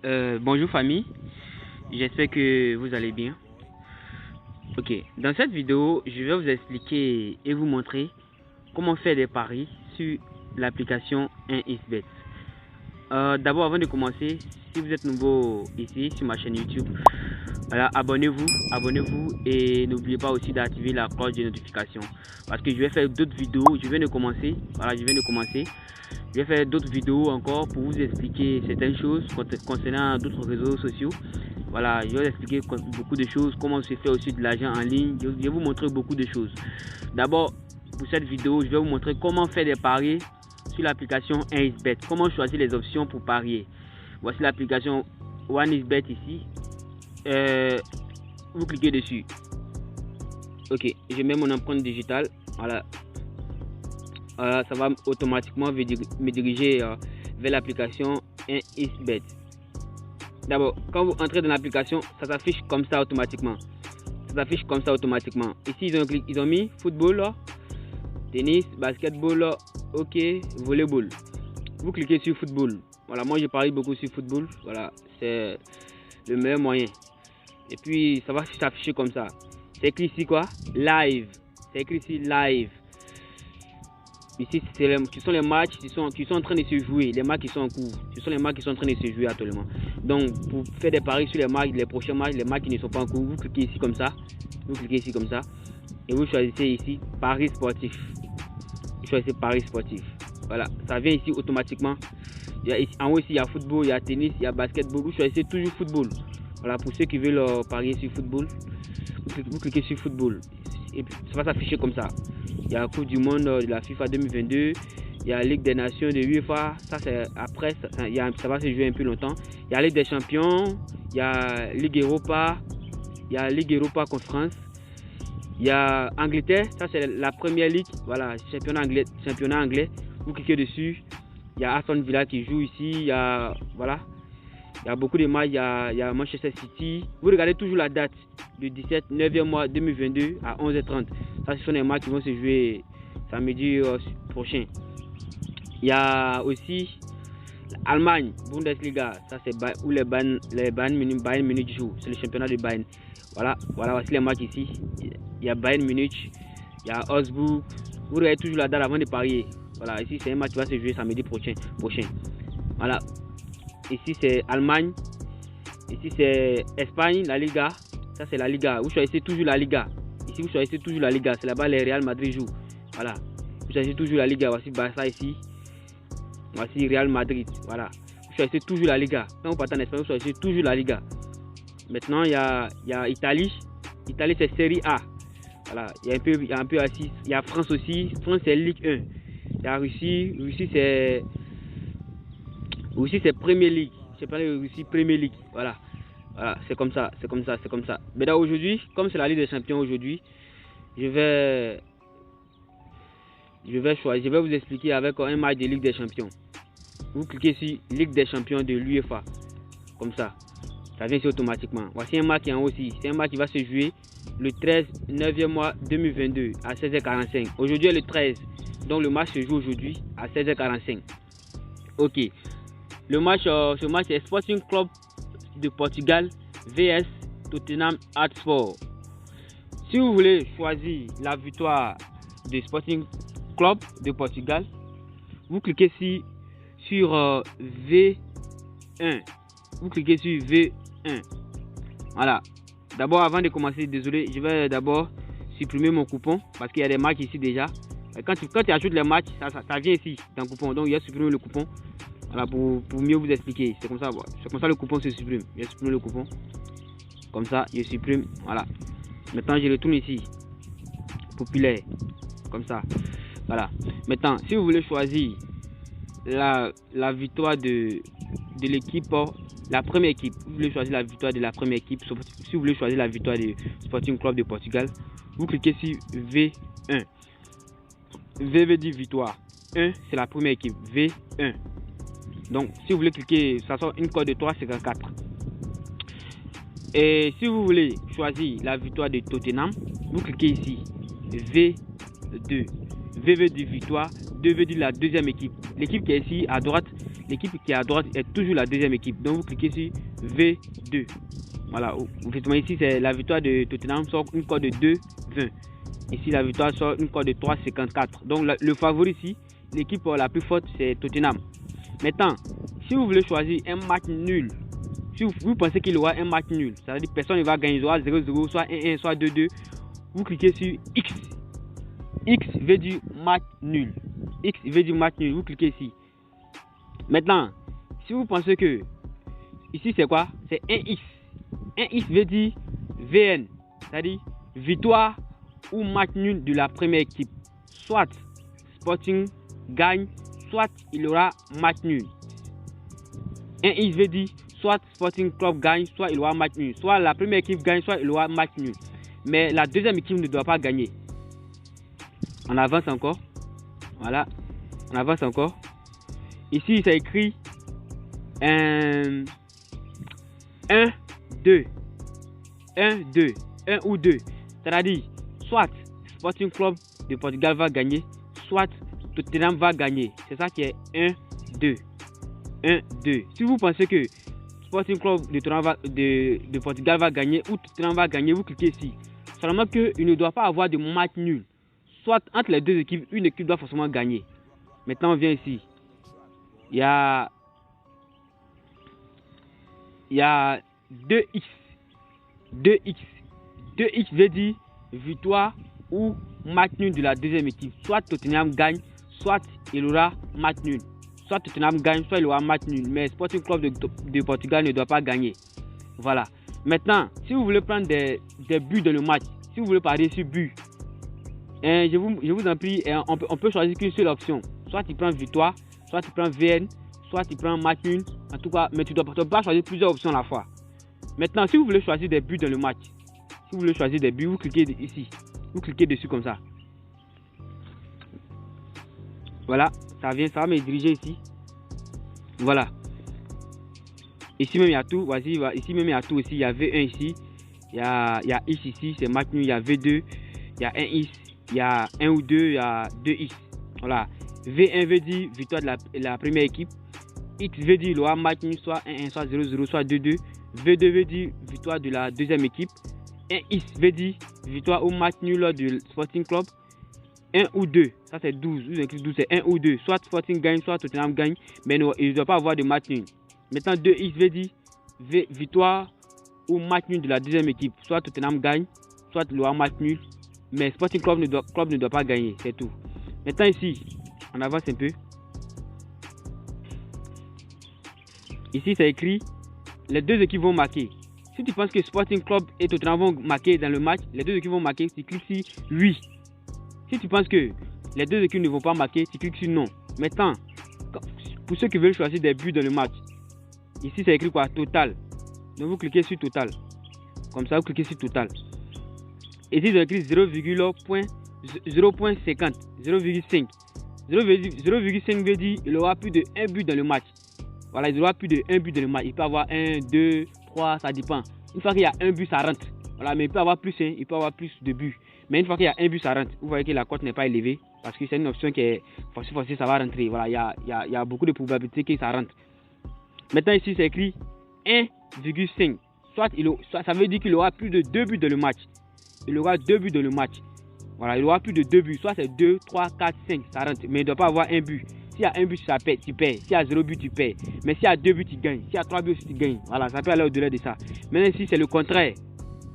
Bonjour famille, j'espère que vous allez bien. Ok, dans cette vidéo, je vais vous expliquer et vous montrer comment faire des paris sur l'application 1xBet. D'abord, avant de commencer, si vous êtes nouveau ici sur ma chaîne YouTube, voilà, abonnez-vous et n'oubliez pas aussi d'activer la cloche de notification parce que je vais faire d'autres vidéos. Je viens de commencer. Je vais faire d'autres vidéos encore pour vous expliquer certaines choses concernant d'autres réseaux sociaux. Voilà, je vais vous expliquer beaucoup de choses, comment se fait aussi de l'argent en ligne. Je vais vous montrer beaucoup de choses. D'abord, pour cette vidéo, je vais vous montrer comment faire des paris sur l'application 1xBet. Comment choisir les options pour parier. Voici l'application 1xBet ici. Vous cliquez dessus. Ok, je mets mon empreinte digitale. Voilà. Ça va automatiquement me diriger vers l'application 1xBet. D'abord, quand vous entrez dans l'application, ça s'affiche comme ça automatiquement. Ici, ils ont mis football, là, tennis, basketball, là, hockey, volleyball. Vous cliquez sur football. Voilà, moi je parie beaucoup sur football. Voilà, c'est le meilleur moyen. Et puis, ça va s'afficher comme ça. C'est écrit ici quoi? Live. C'est écrit ici live. Ici, ce sont les matchs qui sont en train de se jouer, les matchs qui sont en cours. Ce sont les matchs qui sont en train de se jouer actuellement. Donc, pour faire des paris sur les matchs, les prochains matchs, les matchs qui ne sont pas en cours, vous cliquez ici comme ça. Et vous choisissez ici paris sportif. Vous choisissez paris sportif. Voilà, ça vient ici automatiquement. En haut ici, il y a football, il y a tennis, il y a basketball. Vous choisissez toujours football. Voilà, pour ceux qui veulent parier sur football, vous cliquez sur football. Et puis, ça va s'afficher comme ça. Il y a la Coupe du Monde de la FIFA 2022. Il y a la Ligue des Nations de l'UEFA. Ça, c'est après. Ça va se jouer un peu longtemps. Il y a la Ligue des Champions. Il y a Ligue Europa. Il y a Ligue Europa Conférence. Il y a Angleterre. Ça, c'est la première ligue. Voilà, championnat anglais. Vous cliquez dessus. Il y a Aston Villa qui joue ici. Il y a, voilà. Il y a beaucoup de matchs. Il y a Manchester City. Vous regardez toujours la date. Le 17, 9e mois 2022 à 11h30. Ça, ce sont les matchs qui vont se jouer samedi prochain. Il y a aussi l'Allemagne, Bundesliga. Ça, c'est où les Bayern Munich jouent. C'est le championnat de Bayern. Voilà, voici les matchs ici. Il y a Bayern Munich. Il y a Augsbourg. Vous regardez toujours la date avant de parier. Voilà, ici, c'est un match qui va se jouer samedi prochain. Voilà. Ici, c'est Allemagne. Ici, c'est Espagne, la Liga. Ça, c'est la Liga. Vous choisissez toujours la Liga. Ici, vous choisissez toujours la Liga. C'est là-bas les Real Madrid jouent. Voilà. Vous choisissez toujours la Liga. Voici Barça ici. Voici Real Madrid. Voilà. Vous choisissez toujours la Liga. Quand vous partez en Espagne, vous choisissez toujours la Liga. Maintenant, il y a Italie. Italie, c'est Série A. Voilà. Il y a un peu assis. Il y a France aussi. France, c'est Ligue 1. Il y a Russie. Russie, c'est Premier League. Je sais pas, Russie, Premier League. Voilà. Voilà, c'est comme ça. Mais là, aujourd'hui, comme c'est la Ligue des Champions aujourd'hui, je vais vous expliquer avec un match de Ligue des Champions. Vous cliquez sur Ligue des Champions de l'UEFA. Comme ça. Ça vient ici automatiquement. Voici un match qui est en haut aussi. C'est un match qui va se jouer le 13, 9e mois 2022 à 16h45. Aujourd'hui est le 13. Donc le match se joue aujourd'hui à 16h45. Ok. Ce match est Sporting Club de Portugal vs Tottenham Hotspur. Si vous voulez choisir la victoire de Sporting Club de Portugal, vous cliquez sur V1. Vous cliquez sur V1. Voilà. D'abord, avant de commencer, désolé, je vais d'abord supprimer mon coupon parce qu'il y a des matchs ici déjà. Quand tu ajoutes les matchs, ça vient ici dans le coupon. Donc, il y a supprimé le coupon. Voilà, pour mieux vous expliquer. C'est comme ça le coupon se supprime. Je supprime le coupon. Comme ça, je supprime. Voilà. Maintenant, je retourne ici. Populaire. Comme ça. Voilà. Maintenant, si vous voulez choisir la victoire de l'équipe, la première équipe, vous voulez choisir la victoire de la première équipe, si vous voulez choisir la victoire du Sporting Club de Portugal, vous cliquez sur V1. V veut dire victoire. 1, c'est la première équipe. V1. Donc, si vous voulez cliquer, ça sort une code de 3,54. Et si vous voulez choisir la victoire de Tottenham, vous cliquez ici. V2. V veut dire victoire. 2 veut dire la deuxième équipe. L'équipe qui est ici à droite, l'équipe qui est à droite est toujours la deuxième équipe. Donc vous cliquez sur V2. Voilà, effectivement ici c'est la victoire de Tottenham sort une cote de 2,20. Ici la victoire sort une cote de 3,54. Donc le favori ici, l'équipe la plus forte c'est Tottenham. Maintenant, si vous voulez choisir un match nul, si vous pensez qu'il y aura un match nul, ça veut dire que personne ne va gagner, il y aura 0-0, soit 1-1, soit 2-2, vous cliquez sur X. X veut dire match nul. X veut dire match nul, vous cliquez ici. Maintenant, si vous pensez que ici c'est quoi? C'est 1X. 1X veut dire VN, c'est-à-dire victoire ou match nul de la première équipe. Soit Sporting gagne, soit il y aura match nul. 1X veut dire soit Sporting Club gagne, soit il y aura match nul. Soit la première équipe gagne, soit il y aura match nul. Mais la deuxième équipe ne doit pas gagner. On avance encore. Voilà. On avance encore. Ici, c'est écrit 1, 2. 1, 2. 1 ou 2. C'est-à-dire, soit Sporting Club de Portugal va gagner, soit Tottenham va gagner. C'est ça qui est 1, 2. 1, 2. Si vous pensez que Sporting Club de Portugal va gagner ou Tottenham va gagner, vous cliquez ici. Seulement qu'il ne doit pas avoir de match nul. Soit entre les deux équipes, une équipe doit forcément gagner. Maintenant, on vient ici. Il y a 2X. 2X. 2X veut dire victoire ou match nul de la deuxième équipe. Soit Tottenham gagne, soit il y aura match nul. Soit Tottenham gagne, soit il y aura match nul. Mais Sporting Club de Portugal ne doit pas gagner. Voilà. Maintenant, si vous voulez prendre des buts dans le match, si vous voulez parier sur but, je vous en prie, on peut choisir qu'une seule option. Soit tu prends victoire, soit tu prends VN, soit tu prends match nul. En tout cas, mais tu ne dois pas choisir plusieurs options à la fois. Maintenant, si vous voulez choisir des buts dans le match, si vous voulez choisir des buts, vous cliquez ici. Vous cliquez dessus comme ça. Voilà, ça va me diriger ici. Voilà. Ici même il y a tout. Voici, ici même il y a tout aussi. Il y a V1 ici. Il y a X ici, c'est match nul. Il y a V2. Il y a 1X. Il y a 1 ou 2. Il y a 2X. Voilà. V1 veut dire victoire de la première équipe. X veut dire le match nul, soit 1-1, soit 0-0, soit 2-2. V2 veut dire victoire de la deuxième équipe. 1X veut dire victoire au match nul du Sporting Club. 1 ou 2, ça c'est 12. Vous écrivez 12, c'est 1 ou 2. Soit Sporting gagne, soit Tottenham gagne. Mais non, il ne doit pas avoir de match nul. Maintenant, 2X veut dire victoire ou match nul de la deuxième équipe. Soit Tottenham gagne, soit il y aura match nul. Mais Sporting Club ne doit pas gagner, c'est tout. Maintenant ici, on avance un peu. Ici, c'est écrit, les deux équipes vont marquer. Si tu penses que Sporting Club et Tottenham vont marquer dans le match, les deux équipes vont marquer, tu cliques sur oui. Si tu penses que les deux équipes ne vont pas marquer, tu cliques sur non. Maintenant, pour ceux qui veulent choisir des buts dans le match, ici c'est écrit quoi? Total. Donc vous cliquez sur total. Comme ça, vous cliquez sur total. Ici c'est écrit 0,50. 0,5. 0,5 veut dire il aura plus de 1 but dans le match. Voilà, il aura plus de 1 but dans le match. Il peut avoir 1, 2, 3, ça dépend. Une fois qu'il y a un but, ça rentre. Voilà, mais il peut avoir plus, il peut avoir plus de buts. Mais une fois qu'il y a un but, ça rentre. Vous voyez que la cote n'est pas élevée parce que c'est une option qui est forcément ça va rentrer. Voilà, il y a beaucoup de probabilités que ça rentre. Maintenant ici c'est écrit 1,5. Soit ça veut dire qu'il aura plus de 2 buts dans le match. Il aura 2 buts dans le match. Voilà, il aura plus de 2 buts. Soit c'est 2, 3, 4, 5, ça rentre. Mais il ne doit pas avoir un but. S'il y a un but, tu perds. S'il y a 0 but, tu perds. Mais s'il y a 2 buts, tu gagnes. S'il y a 3 buts aussi, tu gagnes. Voilà, ça peut aller au-delà de ça. Maintenant ici c'est le contraire.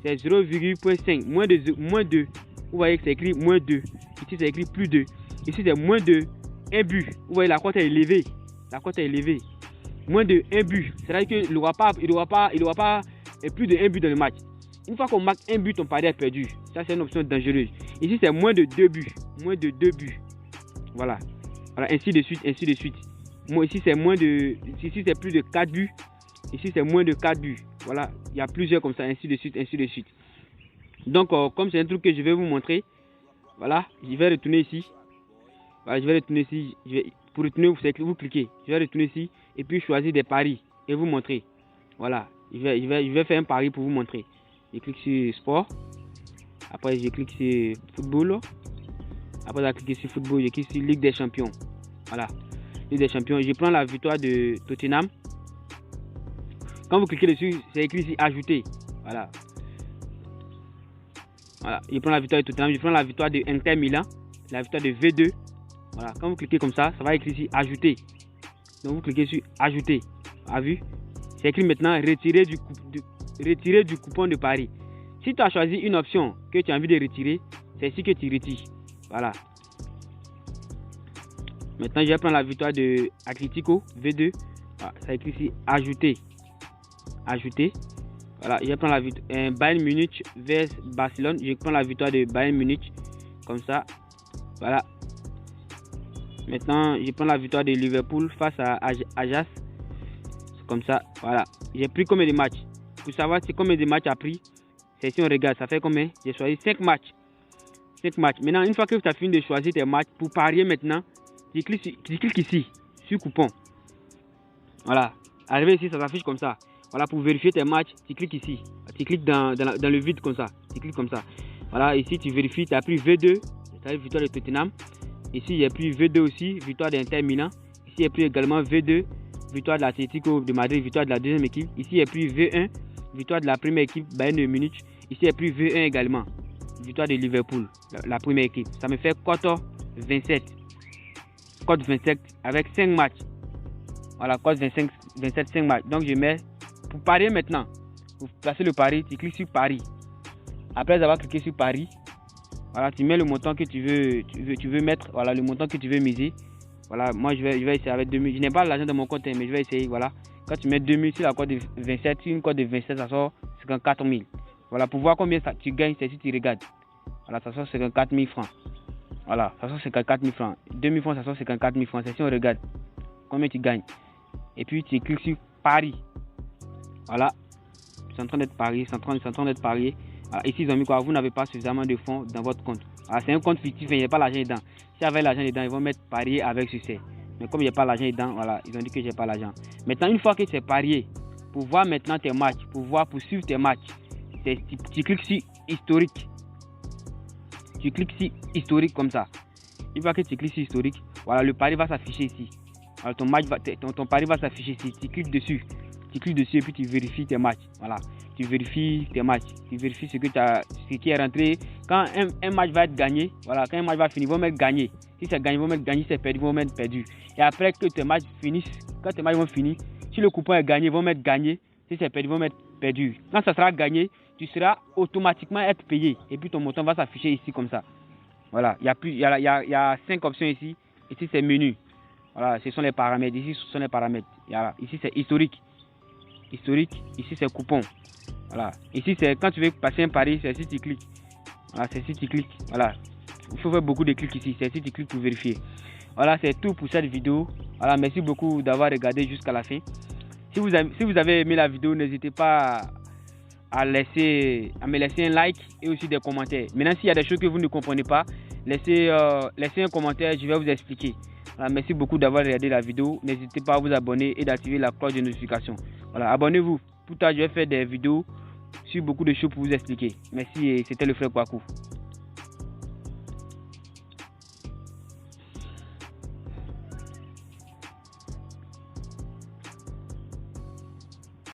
C'est 0,5. Moins de. Vous voyez que c'est écrit moins 2. Ici c'est écrit plus 2. Ici c'est moins de 1 but. Vous voyez la cote est élevée. La cote est élevée. Moins de 1 but. C'est-à-dire qu'il n'aura pas plus de 1 but dans le match. Une fois qu'on marque un but, ton pari est perdu. Ça c'est une option dangereuse. Ici c'est moins de 2 buts. Moins de 2 buts. Voilà. Voilà, ainsi de suite, ainsi de suite. Moi ici c'est ici c'est plus de 4 buts. Ici c'est moins de 4 buts. Voilà, il y a plusieurs comme ça, ainsi de suite, ainsi de suite. Donc comme c'est un truc que je vais vous montrer, voilà, je vais retourner ici. Voilà, je vais retourner ici. Pour retourner, vous cliquez. Je vais retourner ici et puis choisir des paris et vous montrer. Voilà, je vais faire un pari pour vous montrer. Je clique sur sport. Après je clique sur football. Après je clique sur football, je clique sur Ligue des Champions. Voilà. Ligue des Champions. Je prends la victoire de Tottenham. Quand vous cliquez dessus, c'est écrit ici ajouter. Voilà. Voilà. Je prends la victoire de Tottenham. Je prends la victoire de Inter Milan. La victoire de V2. Voilà. Quand vous cliquez comme ça va écrire ici ajouter. Donc vous cliquez sur ajouter. Vous avez vu? C'est écrit maintenant retirer du coupon de pari. Si tu as choisi une option que tu as envie de retirer, c'est ici que tu retires. Voilà. Maintenant, je vais prendre la victoire de Atlético V2. Voilà, ça écrit ici ajouter. Ajouter. Voilà, je vais prendre la victoire Bayern Munich vs Barcelone. Je prends la victoire de Bayern Munich. Comme ça. Voilà. Maintenant, je prends la victoire de Liverpool face à Ajax. Comme ça. Voilà. J'ai pris combien de matchs? Pour savoir c'est combien de matchs a pris. C'est si on regarde, ça fait combien? J'ai choisi 5 matchs. 5 matchs. Maintenant, une fois que tu as fini de choisir tes matchs, pour parier maintenant, tu cliques ici, sur coupon. Voilà. Arrivé ici, ça s'affiche comme ça. Voilà, pour vérifier tes matchs, tu cliques ici. Tu cliques dans le vide comme ça. Tu cliques comme ça. Voilà, ici, tu vérifies. Tu as pris V2, tu as eu victoire de Tottenham. Ici, j'ai pris V2 aussi, victoire d'Inter Milan. Ici, j'ai pris également V2, victoire de l'Atlético de Madrid, victoire de la deuxième équipe. Ici, j'ai pris V1, victoire de la première équipe, Bayern de Munich. Ici, j'ai pris V1 également, victoire de Liverpool, la première équipe. Ça me fait cote 27. Cote 27 avec 5 matchs. Voilà, cote 27, 5 matchs. Donc, je mets, pour parier maintenant, pour placer le pari, tu cliques sur pari. Après avoir cliqué sur pari, voilà, tu mets le montant que tu veux mettre, voilà, le montant que tu veux miser. Voilà, moi je vais essayer avec 2000. Je n'ai pas l'argent dans mon compte, mais je vais essayer. Voilà, quand tu mets 2000 sur la cote de 27, sur une cote de 27, ça sort 54 000. Voilà, pour voir combien tu gagnes, c'est si tu regardes. Voilà, ça sort 54 000 francs. Voilà, ça sort 54 000 francs. 2000 francs, ça sort 54 000 francs. C'est si on regarde combien tu gagnes. Et puis tu cliques sur Paris. Voilà, c'est en train d'être parié. Alors, ici, ils ont mis quoi? Vous n'avez pas suffisamment de fonds dans votre compte. Alors, c'est un compte fictif, il n'y a pas l'argent dedans. Si avec l'argent dedans, ils vont mettre parier avec succès. Mais comme il n'y a pas l'argent dedans, voilà, ils ont dit que j'ai pas l'argent. Maintenant, une fois que c'est parié, pour voir maintenant tes matchs, pour suivre tes matchs, tu cliques sur historique. Tu cliques sur historique comme ça. Une fois que tu cliques sur historique, voilà, le pari va s'afficher ici. Alors, ton pari va s'afficher ici. Tu cliques dessus. Et puis tu vérifies tes matchs. Voilà. Tu vérifies tes matchs. Tu vérifies ce qui est rentré. Quand un match va être gagné, voilà, quand un match va finir, ils vont mettre gagné. Si c'est gagné, ils vont mettre gagné. Si c'est perdu, ils vont mettre perdu. Et après que tes matchs finissent, quand tes matchs vont finir, si le coupon est gagné, ils vont mettre gagné. Si c'est perdu, ils vont mettre perdu. Quand ça sera gagné, tu seras automatiquement être payé. Et puis ton montant va s'afficher ici comme ça. Voilà. Il y a 5 options ici. Ici, c'est menu. Voilà, ce sont les paramètres. Ici, ce sont les paramètres. Ici, c'est historique. Ici, c'est coupon. Voilà. Ici, c'est quand tu veux passer un pari, c'est ici tu cliques. Voilà, c'est ici tu cliques. Voilà. Il faut faire beaucoup de clics ici. C'est ici tu cliques pour vérifier. Voilà, c'est tout pour cette vidéo. Voilà, merci beaucoup d'avoir regardé jusqu'à la fin. Si vous avez aimé la vidéo, n'hésitez pas à me laisser un like et aussi des commentaires. Maintenant, s'il y a des choses que vous ne comprenez pas, laissez un commentaire, je vais vous expliquer. Voilà, merci beaucoup d'avoir regardé la vidéo. N'hésitez pas à vous abonner et d'activer la cloche de notification. Voilà, abonnez-vous. Plus tard, je vais faire des vidéos sur beaucoup de choses pour vous expliquer. Merci et c'était le frère Kwaku.